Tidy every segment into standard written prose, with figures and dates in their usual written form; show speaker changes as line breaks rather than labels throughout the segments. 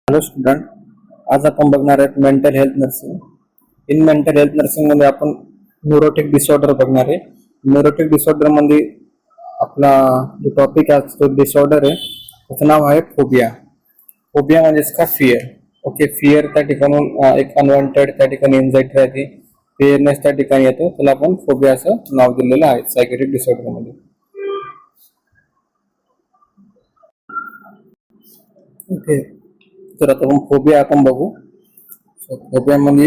Hello student, आज आपण बघणार आहेत mental health nursing. In mental health nursing मध्ये आपण न्यूरोटिक डिसऑर्डर बघणार आहे. न्यूरोटिक डिसऑर्डर मध्ये आपला जो टॉपिक आहे तो डिसऑर्डर आहे, त्याचं नाव आहे फोबिया. फोबिया म्हणजेच का फिअर. ओके, फिअर त्या ठिकाणून एक अनवॉन्टेड त्या ठिकाणी एन्झायटी राहते, फिअरनेस त्या ठिकाणी येतो, त्याला आपण फोबिया असं नाव दिलेलं आहे सायकेट्रिक डिसऑर्डर मध्ये. ओके, तर आता आपण फोबिया आपण बघू. फोबिया म्हणजे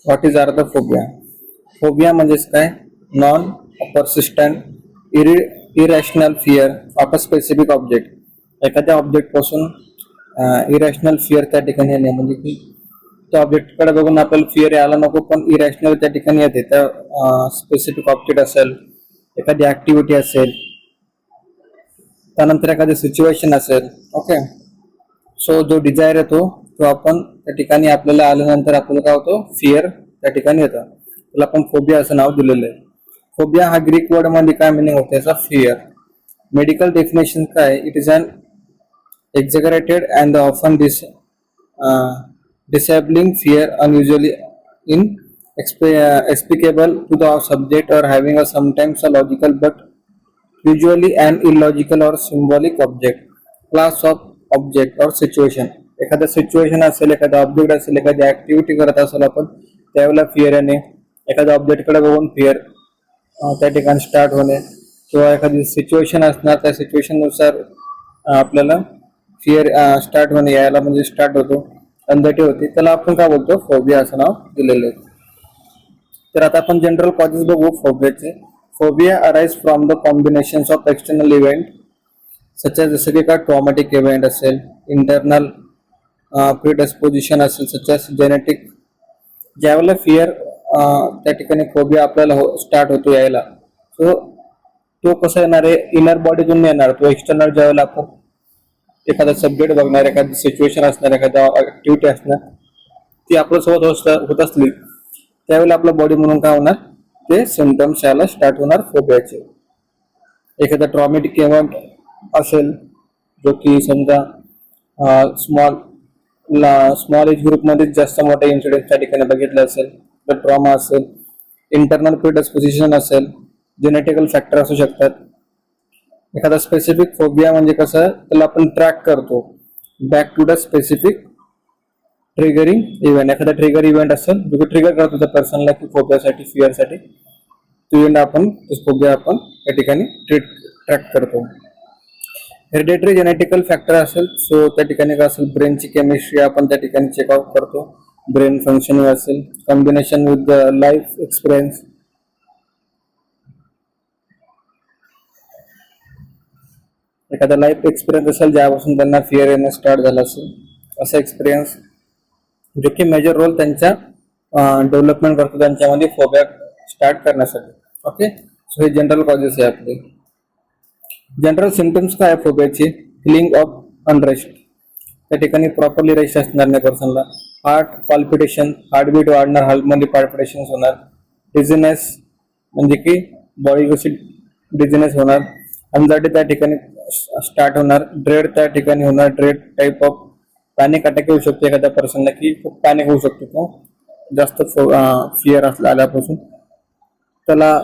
what is are the phobia. Phobia म्हणजेच काय, non persistent irrational fear of a specific object. एखाद्या ऑब्जेक्ट पासून इरॅशनल फिअर त्या ठिकाणी येणे, म्हणजे की त्या ऑब्जेक्टकडे बघून आपल्याला फिअर यायला नको, पण इरॅशनल त्या ठिकाणी येते. त्या स्पेसिफिक ऑब्जेक्ट असेल, एखादी ऍक्टिव्हिटी असेल, त्यानंतर एखादी सिच्युएशन असेल. ओके, सो जो डिझायर येतो तो आपण त्या ठिकाणी आपल्याला आल्यानंतर आपल्याला काय होतो, फिअर त्या ठिकाणी येतं, त्याला आपण फोबिया असं नाव दिलेलं आहे. फोबिया हा ग्रीक वर्ड मध्ये काय मिनिंग होते, याचा फिअर. मेडिकल डेफिनेशन काय, it is an exaggerated and often disabling fear unusually inexplicable to the subject or having a sometimes a logical but usually an illogical or symbolic object, class of object और situation. एखादा situation असेल, एखादा object असेल, एखादी activity करत असेल आपण, त्यावेळेला फिअर येणे, एखाद्या ऑब्जेक्टकडे बघून फिअर त्या ठिकाणी स्टार्ट होणे, किंवा एखादी सिच्युएशन असणार, त्या सिच्युएशन नुसार आपल्याला फिअर स्टार्ट होणे, यायला म्हणजे स्टार्ट होतो, एन्झायटी होती, त्याला आपण काय बोलतो, फोबिया असं नाव दिलेलं आहे. तर आता आपण जनरल कॉजेस बघू फोबियाचे. Phobia arise from the combination of external event such as, जसं की काय ट्रॉमॅटिक इव्हेंट असेल, इंटरनल प्रिडिस्पोजिशन असेल, सच एज जेनेटिक. ज्यावेळेला फिअर त्या ठिकाणी फोबिया आपल्याला स्टार्ट होतो यायला, तो कसा येणार आहे, इनर बॉडीतून येणार. तो एक्सटर्नल ज्यावेळेला आपण एखादा सब्जेक्ट बघणार, एखादी सिच्युएशन असणार, एखादा ऍक्टिव्हिटी असणार, ती आपल्यासोबत होत असली, त्यावेळेला आपल्या बॉडी म्हणून काय होणार, ते सिम्पटम्स यायला स्टार्ट होणार फोबियाचे. एखादा ट्रॉमॅटिक इव्हेंट असेल, जो की समजा स्मॉल एज ग्रुपमध्ये जास्त मोठ्या इन्सिडेंट त्या ठिकाणी बघितलं असेल, तर ट्रॉमा असेल, इंटरनल प्रिडिस्पोजिशन असेल, जेनेटिकल फॅक्टर असू शकतात. एखादा स्पेसिफिक फोबिया म्हणजे कसं, त्याला आपण ट्रॅक करतो back to the specific triggering event. एखादा ट्रिगर इव्हेंट असेल जो की ट्रिगर करतो त्या पर्सनला की फोबियासाठी, फिअरसाठी, तो इव्हेंट आपण, फोबिया आपण त्या ठिकाणी ट्रॅक करतो. हेरिडेटरी जेनेटिकल फॅक्टर असेल, सो त्या ठिकाणी काय असेल, ब्रेनची केमिस्ट्री आपण त्या ठिकाणी चेकआउट करतो, ब्रेन फंक्शनिंग असेल, combination with the life experience. एखादा लाईफ एक्सपिरियन्स असेल ज्यापासून त्यांना फिअर येणं स्टार्ट झालं असेल, असा एक्सपिरियन्स जो की मेजर रोल त्यांच्या डेव्हलपमेंट करतो त्यांच्यामध्ये फोबिया स्टार्ट करण्यासाठी. ओके, सो हे जनरल कॉजेस आहे आपले. जनरल सिम्पटम्स काय आहे फोबियाची, फिलिंग ऑफ अनरेस्ट, त्या ठिकाणी प्रॉपरली रेस्ट असणार नाही पर्सनला, हार्ट पाल्पिटेशन, हार्टबीट वाढणार, हार्टमध्ये पाल्पिटेशन होणार, डिझीनेस म्हणजे की बॉडी कशी डिझीनेस होणार, एन्झायटी त्या ठिकाणी स्टार्ट होणार, ड्रेड त्या ठिकाणी होणार, dread type of panic attack येऊ शकतो एखाद्या पर्सनला, की खूप पॅनिक होऊ शकतो तो जास्त फिअर आल्यापासून. त्याला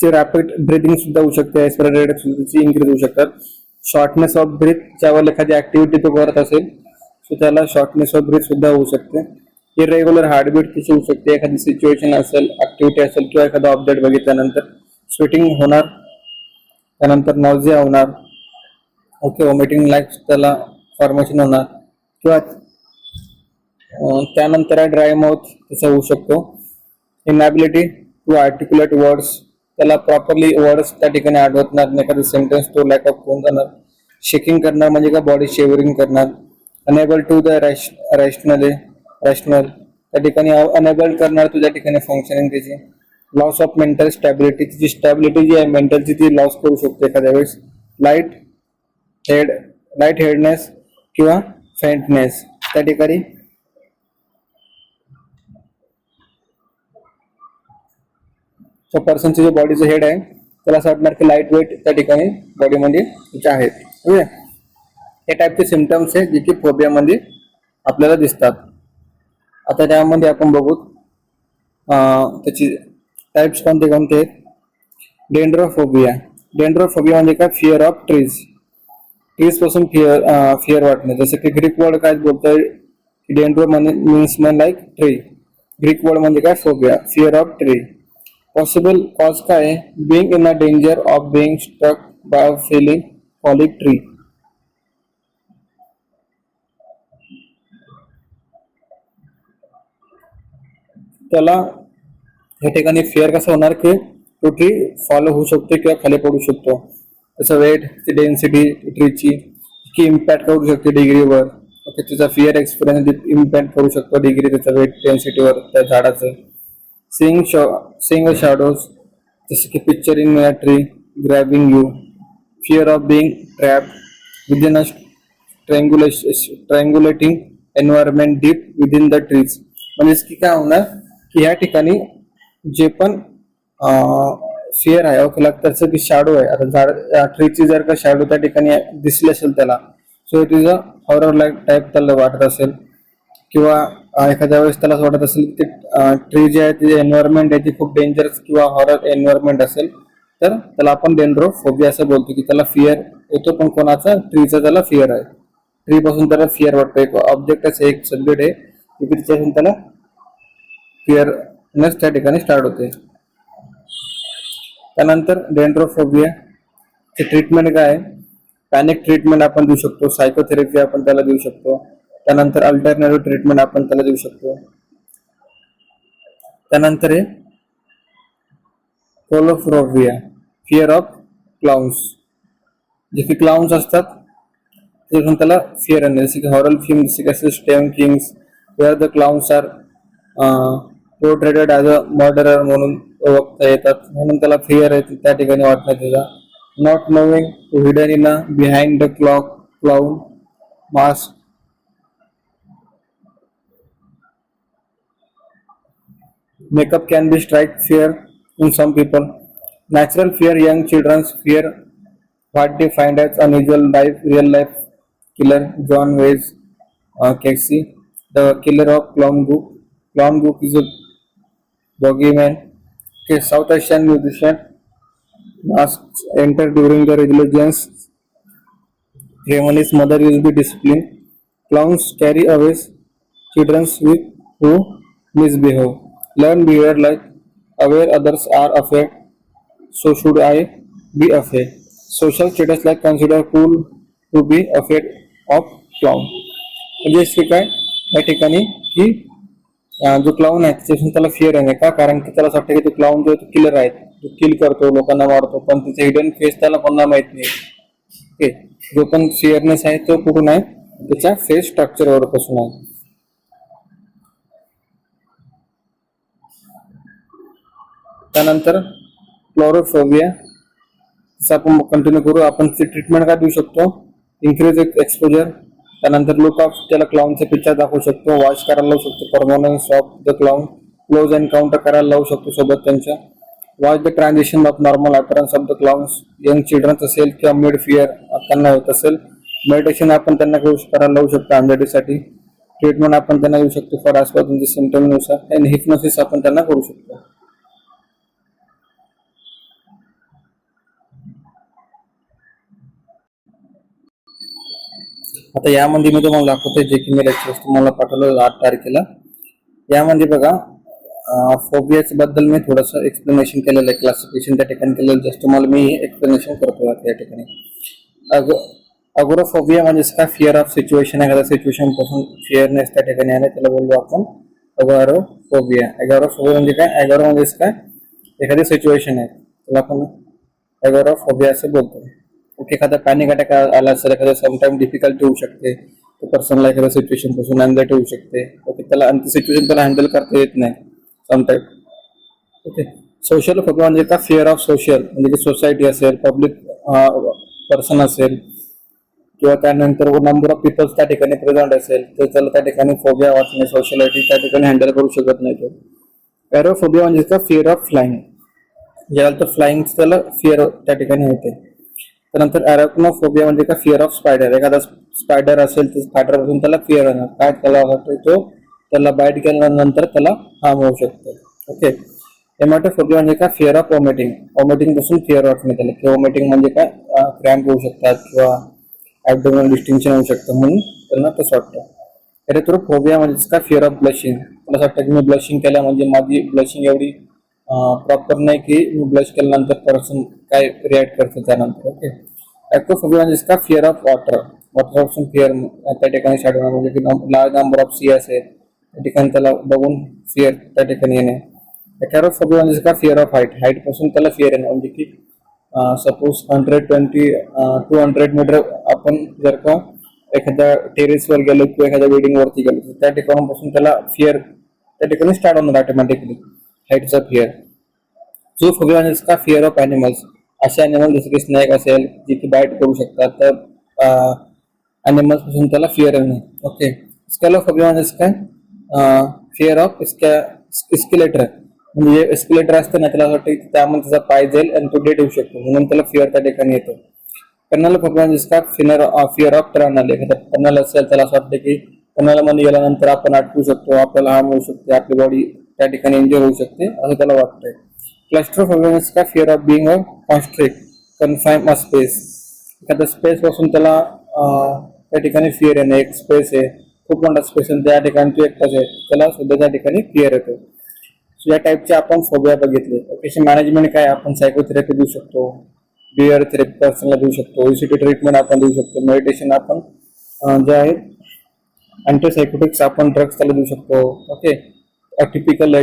रॅपिड ब्रिथिंग सुद्धा होऊ शकते, रेस्पिरेटरी रेट इन्क्रीज होऊ शकतात. शॉर्टनेस ऑफ ब्रीथ, ज्यावेळेला एखादी ऍक्टिव्हिटी तो करत असेल, सो त्याला शॉर्टनेस ऑफ ब्रीथ सुद्धा होऊ शकते. इरेग्युलर हार्टबीट कशी होऊ शकते, एखादी सिच्युएशन असेल, ऍक्टिव्हिटी असेल, किंवा एखादा ऑब्जेक्ट बघितल्यानंतर स्वेटिंग होणार, त्यानंतर नॉझिया होणार. ओके, वॉमिटिंग लाईक त्याला फॉर्मेशन होणार, किंवा त्यानंतर ड्राय माउथ त्याचा होऊ शकतो. इनॅबिलिटी टू आर्टिक्युलेट वर्ड्स, त्याला प्रॉपरली वर्ड्स त्या ठिकाणी आठवणार नाही, एखादी सेंटेन्स तो लॅक ऑफ होऊन जाणार. शेकिंग करणार म्हणजे का बॉडी शेवरिंग करणार. अनेबल टू द रॅशनल त्या ठिकाणी अनेबल करणार, तुझ्या ठिकाणी फंक्शनिंग त्याची. लॉस ऑफ मेंटल स्टॅबिलिटी, तिची स्टॅबिलिटी जी आहे मेंटलची ती लॉस करू शकते एखाद्या वेळेस. लाईट हेडनेस किंवा फेंटनेस, त्या ठिकाणी तो पर्सनचे जे बॉडीचं हेड आहे त्याला असं वाटणार की लाईट वेट त्या ठिकाणी बॉडीमध्ये आहेत. हे टाईपचे सिम्पटम्स आहे जे की फोबियामध्ये आपल्याला दिसतात. आता त्यामध्ये आपण बघू त्याची टाइप्स कोणते कोणते आहेत. डेंड्रोफोबिया. डेंड्रोफोबिया म्हणजे काय? Fear of trees. ट्रीज पासून फिअर वाटणे. जसं की ग्रीक वर्ड काय बोलतोय, dendro means like tree. Greek word म्हणजे काय? Phobia, fear of tree. Possible cause काय आहे? Being in a danger of being struck by felling falling tree. त्याला या ठिकाणी फिअर कसं होणार की तो ट्री फॉलो होऊ शकतो किंवा खाली पडू शकतो. त्याचं वेट, डेन्सिटी ट्रीची की इम्पॅक्ट करू शकते डिग्रीवर. ओके, त्याचा फिअर एक्सपिरियन्स इम्पॅक्ट करू शकतो डिग्री त्याचा वेट डेन्सिटीवर त्या झाडाचं. सीइंग शॅडोज, जसं की picturing a tree grabbing you. Fear of being trap within a triangulating environment deep within the trees. म्हणजे की काय होणार की या ठिकाणी जे पण फिअर आहे ओके त्याचं की शॅडो आहे. आता झाड ट्रीची जर का शॅडो त्या ठिकाणी दिसली असेल त्याला, so it is a horror like type त्याला वाटत असेल. किंवा एखाद्या वेळेस त्याला वाटत असेल की ट्री जे आहे ती एन्व्हायरमेंट आहे ती खूप डेंजरस किंवा हॉरर एन्व्हायरमेंट असेल, तर त्याला आपण डेंड्रोफोबिया असं बोलतो की त्याला फिअर येतो. पण कोणाचा? ट्रीचा त्याला फिअर आहे. ट्री पासून त्याला फिअर वाटतो. एक ऑब्जेक्ट असे एक सब्जेक्ट आहे की त्याच्यापासून त्याला फिअरनेस त्या ठिकाणी स्टार्ट होते. त्यानंतर डेंड्रोफोबिया चे ट्रीटमेंट काय आहे? पॅनिक ट्रीटमेंट आपण देऊ शकतो. सायकोथेरपी आपण त्याला देऊ शकतो. त्यानंतर अल्टरनेटिव्ह ट्रीटमेंट आपण त्याला देऊ शकतो. त्यानंतर आहे कोलोफोबिया, फिअर ऑफ क्लाउन्स. जे की क्लाउन्स असतात ते त्याला फिअर आहे. जसे की हॉरर फिल्म जसे की Stephen King's where the clowns are portrayed as a murderer म्हणून ओळखता येतात, म्हणून त्याला फिअर आहे त्या ठिकाणी वाटणार त्याचा. Not knowing to hidden in a behind the clown mask. Makeup can be strike fear in some people. Natural fear, young children's fear, what they find as unusual life, real life killer John Wayne Casey, the killer of Clown Book. Clown Book is a boogeyman. Okay, South Asian musician masks enter during the religious ceremonies. Mother will be disciplined. Clowns carry away children with who misbehave. Learn behavior like aware others are afraid, so should I be afraid. Social status like consider cool to be afraid of clown. म्हणजे इसके काय या ठिकाणी की जो clown आहे त्याच्यापासून त्याला फिअर आहे का? कारण की त्याला असं वाटतं की तो क्लाउन जो किलर आहे, तो किल करतो, लोकांना मारतो, पण तिचे हिडन फेस त्याला कोणाला माहित नाही. ओके, जो पण फिअरनेस आहे तो कुठून आहे? त्याच्या फेस स्ट्रक्चरवर पासून आहे. त्यानंतर क्लोरोफोबिया आपण कंटिन्यू करू. आपण ट्रीटमेंट काय देऊ शकतो? Increase exposure. त्यानंतर लुक ऑफ त्याला क्लाउनचे पिक्चर दाखवू शकतो. वॉच करायला लावू शकतो. Permanence of the clown. Close encounter करायला लावू शकतो सोबत त्यांच्या. Watch the transition of normal appearance of the clowns. Young childrens असेल किंवा मिड फिअर त्यांना होत असेल, मेडिटेशन आपण त्यांना करायला लावू शकतो अँझायटीसाठी. ट्रीटमेंट आपण त्यांना देऊ शकतो फॉर ॲज पर त्यांच्या सिम्पटमनुसार. आणि हिप्नोसिस आपण त्यांना करू शकतो. आता यामध्ये मी तुम्हाला दाखवतोय जे की मी लेक्चर्स तुम्हाला पाठवलं 8 तारखेला. यामध्ये बघा फोबियाच बद्दल मी थोडंसं एक्सप्लेनेशन केलेलं आहे, क्लासिफिकेशन त्या ठिकाणी केलेलं. जस्ट तुम्हाला मी एक्सप्लेनेशन करतो या ठिकाणी. अगोराफोबिया म्हणजे काय? Fear of situation. एखाद्या सिच्युएशन पासून फिअरनेस त्या ठिकाणी आहे, त्याला बोललो आपण अगोराफोबिया. अगोराफोबिया म्हणजे काय? अगोरा म्हणजे काय? एखादी सिच्युएशन आहे त्याला आपण अगोराफोबिया असं बोलतो. ओके, एखादा पॅनिक अटॅक आला असेल, एखादा समटाइम डिफिकल्टी होऊ शकते, तो पर्सनला एखाद्या सिच्युएशन पासून अँझायटी होऊ शकते. ओके, त्याला आणि ती सिच्युएशन त्याला हँडल करता येत नाही समटाइम. ओके, सोशल फोबिया म्हणजे का? फिअर ऑफ सोशल म्हणजे की सोसायटी असेल, पब्लिक पर्सन असेल किंवा त्यानंतर नंबर ऑफ पीपल्स त्या ठिकाणी प्रेझेंट असेल तर त्याला त्या ठिकाणी फोबिया वाटणे, सोशलिटी त्या ठिकाणी हँडल करू शकत नाही तो. एरोफोबिया म्हणजे का? Fear of flying. ज्याला तर फ्लाइंग त्याला फिअर त्या ठिकाणी होते. त्यानंतर अरेक्नोफोबिया म्हणजे काय, फिअर ऑफ स्पायडर. एखादा स्पायडर असेल तर स्पायडर पासून त्याला फिअर येणार, काय त्याला वाटतं तो त्याला बाईट केल्यानंतर त्याला हार्म होऊ शकतो. ओके. हेमॅटोफोबिया म्हणजे काय, फिअर ऑफ वॉमिटिंग. वॉमिटिंग पासून फिअर वाटणे त्याला, किंवा वॉमिटिंग म्हणजे काय, क्रॅम्प होऊ शकतात किंवा ॲब्डोमिनल डिस्टिंक्शन होऊ शकतं, म्हणून त्यांना तसं वाटतं. एरिथ्रोफोबिया म्हणजे काय, फिअर ऑफ ब्लशिंग. मला असं वाटतं की मी ब्लशिंग केलं म्हणजे माझी ब्लशिंग एवढी प्रॉपर नाही की मी ब्लश केल्यानंतर पर्सन काय रिॲक्ट करतो त्यानंतर. ओके. ॲक्रोफोबिया म्हणजे काय, फिअर ऑफ वॉटर. वॉटर पासून फिअर त्या ठिकाणी स्टार्ट होणार, म्हणजे की लार्ज नंबर ऑफ सी असेल त्या ठिकाणी त्याला बघून फिअर त्या ठिकाणी येणे. कॅरोफोबिया म्हणजे काय, फिअर ऑफ हाईट. हाईट पासून त्याला फिअर येणे, म्हणजे की सपोज 200 मीटर आपण जर का एखाद्या टेरेसवर गेलो किंवा एखाद्या बिल्डिंग वरती गेलो तर त्या ठिकाणापासून त्याला फिअर त्या ठिकाणी स्टार्ट होणार ऑटोमॅटिकली, हाईटचा फिअर. झूफोबिया म्हणजे का, फिअर ऑफ ॲनिमल्स. असे ॲनिमल जसे की स्नेक असेल जे की बाईट करू शकतात, तर ॲनिमल्स पासून त्याला फिअर येणे. ओके. स्केलोफोबिया म्हणजे काय, फिअर ऑफ इस्केलेटर. म्हणजे एस्केलेटर असतं ना, त्याला असं वाटतं की त्यामध्ये त्याचा पाय जाईल आणि तो डेट होऊ शकतो, म्हणून त्याला फिअर त्या ठिकाणी येतो. टनल फोबिया म्हणजे काय, फिअर ऑफ टनल. एखादा टनल असेल त्याला असं वाटतं की टनल मध्ये गेल्यानंतर आपण अटकू शकतो, आपल्याला हार्म होऊ शकते, आपली बॉडी त्या ठिकाणी इंजर होऊ शकते असं त्याला वाटतंय. क्लस्ट्रोफोबिया म्हणजे काय, fear of Bing constrict confine a space. एखाद्या स्पेस पासून त्याला त्या ठिकाणी फिअर येणे. एक स्पेस आहे, खूप मोठा स्पेस आहे, त्या ठिकाणी तो एकटाच आहे, त्याला सुद्धा त्या ठिकाणी फिअर येतो. सो या टाईपचे आपण फोबिया बघितले. त्याची मॅनेजमेंट काय, आपण सायकोथेरपी देऊ शकतो, बिहेवियर थेरपी पर्सनला देऊ शकतो, ओसीटी ट्रीटमेंट आपण देऊ शकतो, मेडिटेशन आपण जे आहे अँटीसायकोटिक्स आपण ड्रग्स त्याला देऊ शकतो. ओके. टिपिकल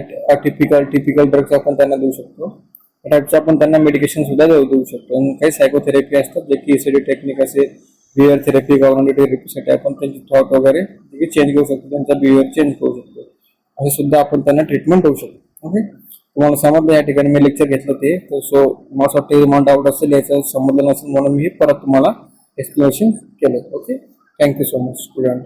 ड्रग्स आपण त्यांना देऊ शकतो. त्या टाईपचे आपण त्यांना मेडिकेशन सुद्धा देऊ शकतो. आणि काही सायकोथेरपी असतात जे की एसीडी टेक्निक असेल, बिहेवियर थेरपी, कॉग्निटिव्ह थेरपीसाठी आपण त्यांची थॉट वगैरे चेंज करू शकतो, त्यांचा बिहेवियर चेंज करू शकतो, असे सुद्धा आपण त्यांना ट्रीटमेंट देऊ शकतो. ओके. तुम्हाला समजलं या ठिकाणी मी लेक्चर घेतलं ते, तर सो मला वाटतं तुम्हाला डाऊट असेल, याचं समजलं नसेल म्हणून मी परत तुम्हाला एक्सप्लेनेशन केलं. Okay. Thank you so much student.